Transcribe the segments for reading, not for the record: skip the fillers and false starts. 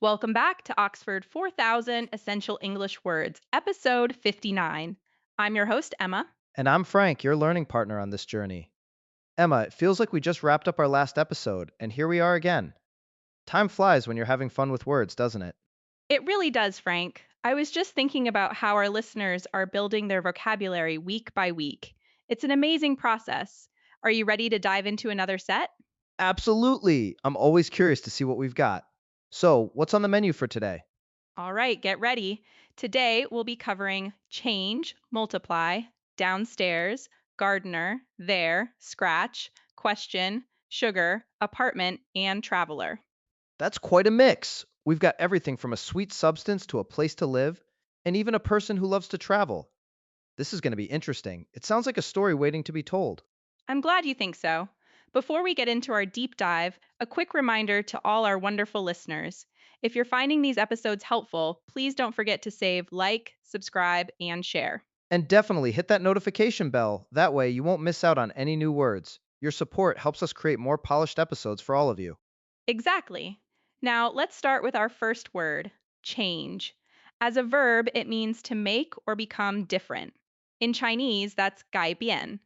Welcome back to Oxford 4000 Essential English Words, episode 59. I'm your host, Emma. And I'm Frank, your learning partner on this journey. Emma, it feels like we just wrapped up our last episode, and here we are again. Time flies when you're having fun with words, doesn't it? It really does, Frank. I was just thinking about how our listeners are building their vocabulary week by week. It's an amazing process. Are you ready to dive into another set? Absolutely! I'm always curious to see what we've got. So, what's on the menu for today? All right, get ready. Today we'll be covering change, multiply, downstairs, gardener, there, scratch, question, sugar, apartment, and traveler. That's quite a mix. We've got everything from a sweet substance to a place to live, and even a person who loves to travel. This is going to be interesting. It sounds like a story waiting to be told. I'm glad you think so. Before we get into our deep dive, a quick reminder to all our wonderful listeners. If you're finding these episodes helpful, please don't forget to save like, subscribe, and share. And definitely hit that notification bell. That way, you won't miss out on any new words. Your support helps us create more polished episodes for all of you. Exactly. Now, let's start with our first word, change. As a verb, it means to make or become different. In Chinese, that's 改变.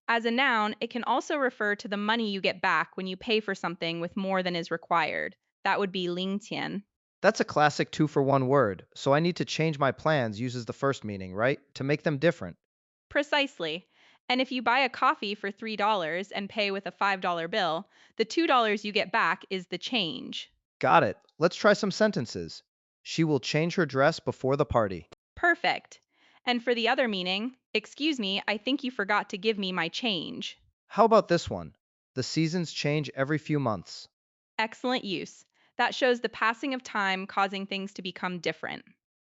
As a noun, it can also refer to the money you get back when you pay for something with more than is required. That would be 零钱. That's a classic two for one word, so I need to change my plans uses the first meaning, right? To make them different. Precisely. And if you buy a coffee for $3 and pay with a $5 bill, the $2 you get back is the change. Got it. Let's try some sentences. She will change her dress before the party. Perfect. And for the other meaning, excuse me, I think you forgot to give me my change. How about this one? The seasons change every few months. Excellent use. That shows the passing of time causing things to become different.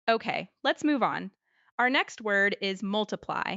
Okay, let's move on. Our next word is multiply.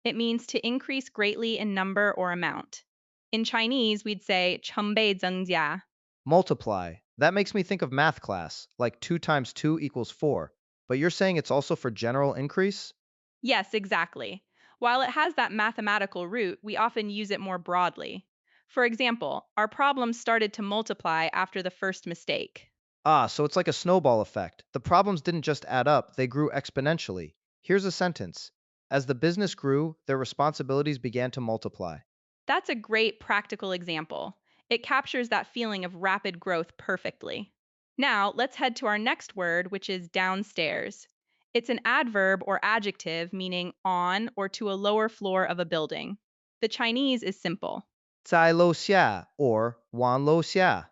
It means to increase greatly in number or amount. In Chinese, we'd say 成倍增加. Multiply. That makes me think of math class, like 2 times 2 equals 4. But you're saying it's also for general increase? Yes, exactly. While it has that mathematical root, we often use it more broadly. For example, our problem started to multiply after the first mistake. Ah, so it's like a snowball effect. The problems didn't just add up, they grew exponentially. Here's a sentence. As the business grew, their responsibilities began to multiply. That's a great practical example. It captures that feeling of rapid growth perfectly. Now, let's head to our next word, which is downstairs. It's an adverb or adjective meaning on or to a lower floor of a building. The Chinese is simple. 在楼下 or 往楼下.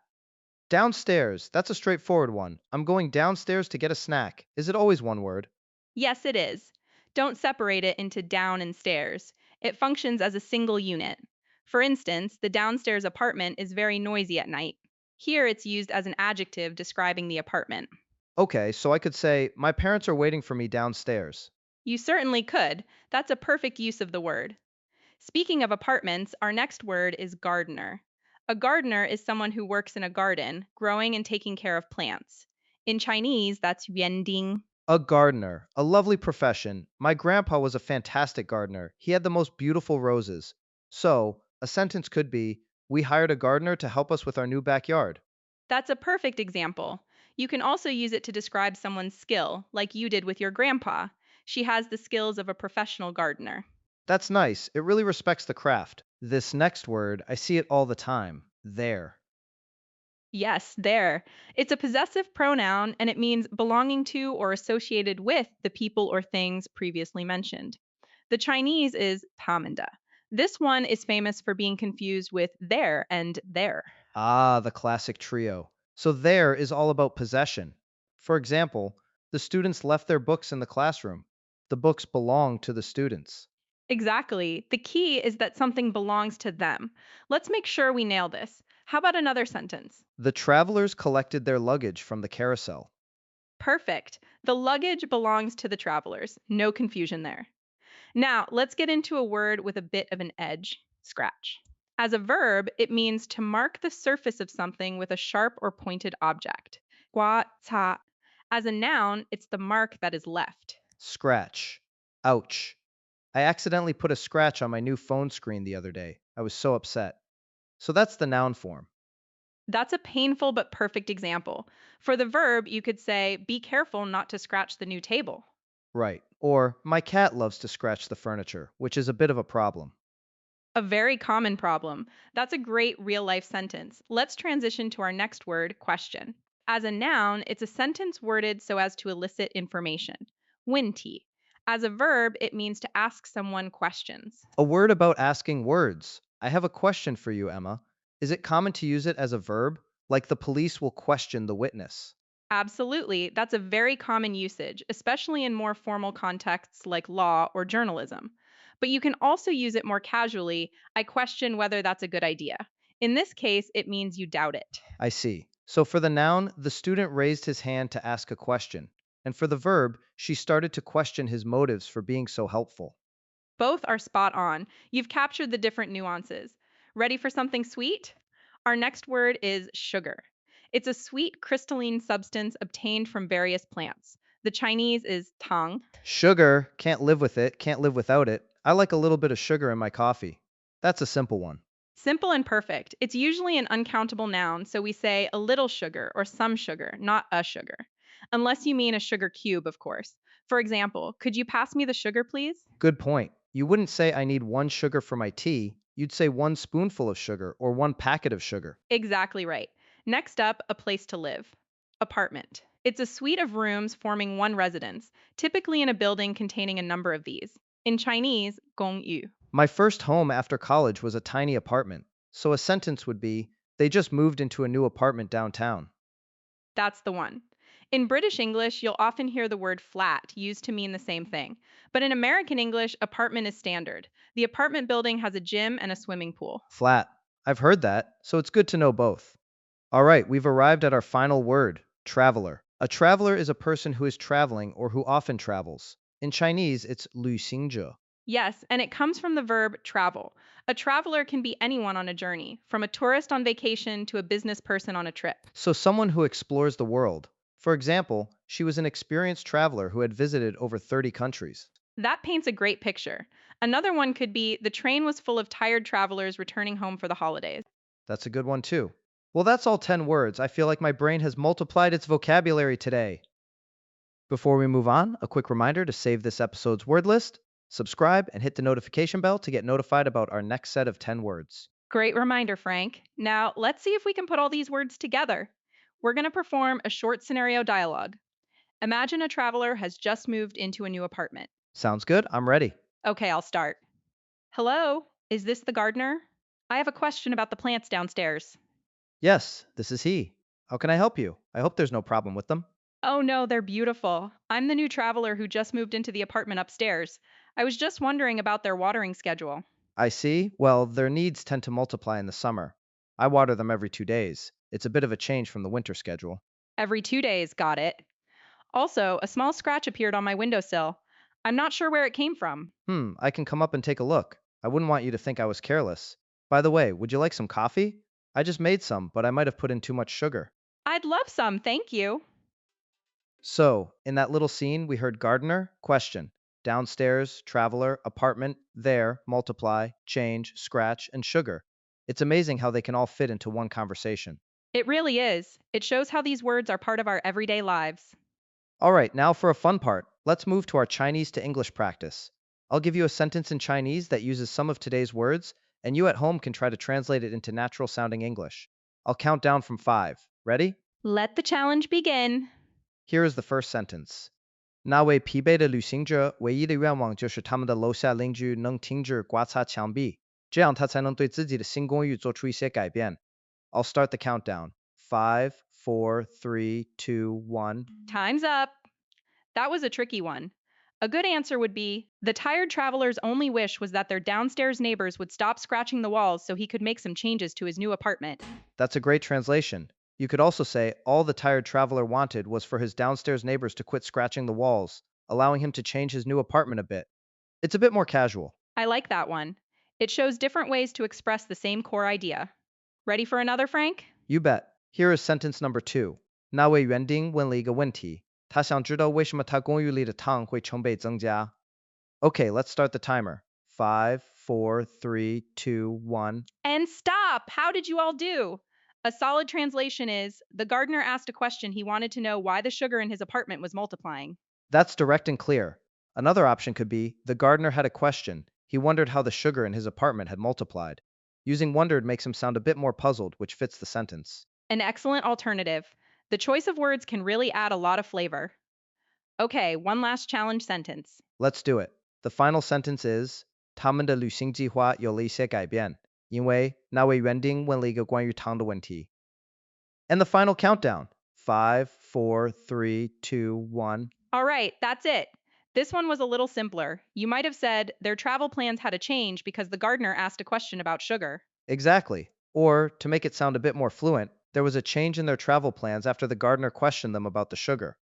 Downstairs, that's a straightforward one. I'm going downstairs to get a snack. Is it always one word? Yes, it is. Don't separate it into down and stairs. It functions as a single unit. For instance, the downstairs apartment is very noisy at night. Here it's used as an adjective describing the apartment. Okay, so I could say, my parents are waiting for me downstairs. You certainly could. That's a perfect use of the word. Speaking of apartments, our next word is gardener. A gardener is someone who works in a garden, growing and taking care of plants. In Chinese, that's 园丁. A gardener, a lovely profession. My grandpa was a fantastic gardener. He had the most beautiful roses. So, a sentence could be, we hired a gardener to help us with our new backyard. That's a perfect example. You can also use it to describe someone's skill, like you did with your grandpa. She has the skills of a professional gardener. That's nice. It really respects the craft. This next word, I see it all the time. There. Yes, there. It's a possessive pronoun and it means belonging to or associated with the people or things previously mentioned. The Chinese is 他们的. This one is famous for being confused with there and there. Ah, the classic trio. So there is all about possession. For example, the students left their books in the classroom. The books belong to the students. Exactly. The key is that something belongs to them. Let's make sure we nail this. How about another sentence? The travelers collected their luggage from the carousel. Perfect. The luggage belongs to the travelers. No confusion there. Now, let's get into a word with a bit of an edge scratch. As a verb, it means to mark the surface of something with a sharp or pointed object. 刮擦. As a noun, it's the mark that is left. Scratch. Ouch. I accidentally put a scratch on my new phone screen the other day. I was so upset. So that's the noun form. That's a painful but perfect example. For the verb, you could say, be careful not to scratch the new table. Right. Or, my cat loves to scratch the furniture, which is a bit of a problem. A very common problem. That's a great real life sentence. Let's transition to our next word, question. As a noun, it's a sentence worded so as to elicit information. Winty. As a verb, it means to ask someone questions. A word about asking words. I have a question for you, Emma. Is it common to use it as a verb? Like the police will question the witness. Absolutely, that's a very common usage, especially in more formal contexts like law or journalism. But you can also use it more casually. I question whether that's a good idea. In this case, it means you doubt it. I see. So for the noun, the student raised his hand to ask a question. And for the verb, she started to question his motives for being so helpful. Both are spot on. You've captured the different nuances. Ready for something sweet? Our next word is sugar. It's a sweet crystalline substance obtained from various plants. The Chinese is tang. Sugar, can't live with it, can't live without it. I like a little bit of sugar in my coffee. That's a simple one. Simple and perfect. It's usually an uncountable noun, so we say a little sugar or some sugar, not a sugar. Unless you mean a sugar cube, of course. For example, could you pass me the sugar, please? Good point. You wouldn't say I need one sugar for my tea. You'd say one spoonful of sugar or one packet of sugar. Exactly right. Next up, a place to live. Apartment. It's a suite of rooms forming one residence, typically in a building containing a number of these. In Chinese, 公寓. My first home after college was a tiny apartment. So a sentence would be, they just moved into a new apartment downtown. That's the one. In British English, you'll often hear the word flat used to mean the same thing. But in American English, apartment is standard. The apartment building has a gym and a swimming pool. Flat. I've heard that, so it's good to know both. All right, we've arrived at our final word, traveler. A traveler is a person who is traveling or who often travels. In Chinese, it's 旅行者. Yes, and it comes from the verb travel. A traveler can be anyone on a journey, from a tourist on vacation to a business person on a trip. So someone who explores the world. For example, she was an experienced traveler who had visited over 30 countries. That paints a great picture. Another one could be the train was full of tired travelers returning home for the holidays. That's a good one too. Well, that's all 10 words. I feel like my brain has multiplied its vocabulary today. Before we move on, a quick reminder to save this episode's word list, subscribe, and hit the notification bell to get notified about our next set of 10 words. Great reminder, Frank. Now, let's see if we can put all these words together. We're going to perform a short scenario dialogue. Imagine a traveler has just moved into a new apartment. Sounds good? I'm ready. Okay, I'll start. Hello, is this the gardener? I have a question about the plants downstairs. Yes, this is he. How can I help you? I hope there's no problem with them. Oh no, they're beautiful. I'm the new traveler who just moved into the apartment upstairs. I was just wondering about their watering schedule. I see. Well, their needs tend to multiply in the summer. I water them every 2 days. It's a bit of a change from the winter schedule. Every 2 days, got it. Also, a small scratch appeared on my windowsill. I'm not sure where it came from. I can come up and take a look. I wouldn't want you to think I was careless. By the way, would you like some coffee? I just made some, but I might have put in too much sugar. I'd love some, thank you. So, in that little scene, we heard gardener, question, downstairs, traveler, apartment, there, multiply, change, scratch, and sugar. It's amazing how they can all fit into one conversation. It really is. It shows how these words are part of our everyday lives. All right, now for a fun part. Let's move to our Chinese to English practice. I'll give you a sentence in Chinese that uses some of today's words, and you at home can try to translate it into natural sounding English. I'll count down from 5. Ready? Let the challenge begin. Here is the first sentence.那位疲惫的旅行者唯一的愿望就是他们的楼下邻居能停止刮擦墙壁，这样他才能对自己的新公寓做出一些改变。I'll start the countdown. 5, 4, 3, 2, 1. Time's up. That was a tricky one. A good answer would be the tired traveler's only wish was that their downstairs neighbors would stop scratching the walls so he could make some changes to his new apartment. That's a great translation. You could also say all the tired traveler wanted was for his downstairs neighbors to quit scratching the walls, allowing him to change his new apartment a bit. It's a bit more casual. I like that one. It shows different ways to express the same core idea. Ready for another, Frank? You bet. Here is sentence number 2. 那位园丁问了一个问题，他想知道为什么他公寓里的糖会成倍增加。Okay, let's start the timer. 5, 4, 3, 2, 1. And stop! How did you all do? A solid translation is the gardener asked a question he wanted to know why the sugar in his apartment was multiplying. That's direct and clear. Another option could be the gardener had a question. He wondered how the sugar in his apartment had multiplied. Using wondered makes him sound a bit more puzzled, which fits the sentence. An excellent alternative. The choice of words can really add a lot of flavor. Okay, one last challenge sentence. Let's do it. The final sentence is他们的旅行计划有了一些改变，因为那位园丁问了一个关于糖的问题。And the final countdown. 5, 4, 3, 2, 1. All right, that's it. This one was a little simpler. You might have said their travel plans had a change because the gardener asked a question about sugar. Exactly. Or, to make it sound a bit more fluent, there was a change in their travel plans after the gardener questioned them about the sugar.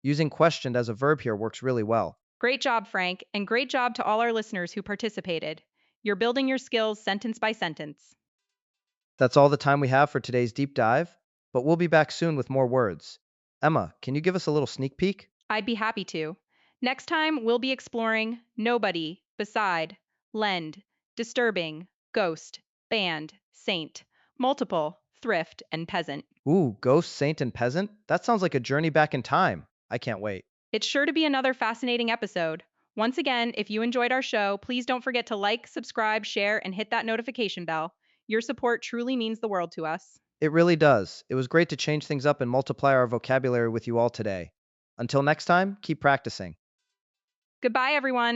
Using questioned as a verb here works really well. Great job, Frank, and great job to all our listeners who participated. You're building your skills sentence by sentence. That's all the time we have for today's deep dive, but we'll be back soon with more words. Emma, can you give us a little sneak peek? I'd be happy to. Next time, we'll be exploring nobody, beside, lend, disturbing, ghost, band, saint, multiple, thrift, and peasant. Ooh, ghost, saint, and peasant? That sounds like a journey back in time. I can't wait. It's sure to be another fascinating episode. Once again, if you enjoyed our show, please don't forget to like, subscribe, share, and hit that notification bell. Your support truly means the world to us. It really does. It was great to change things up and multiply our vocabulary with you all today. Until next time, keep practicing. Goodbye, everyone.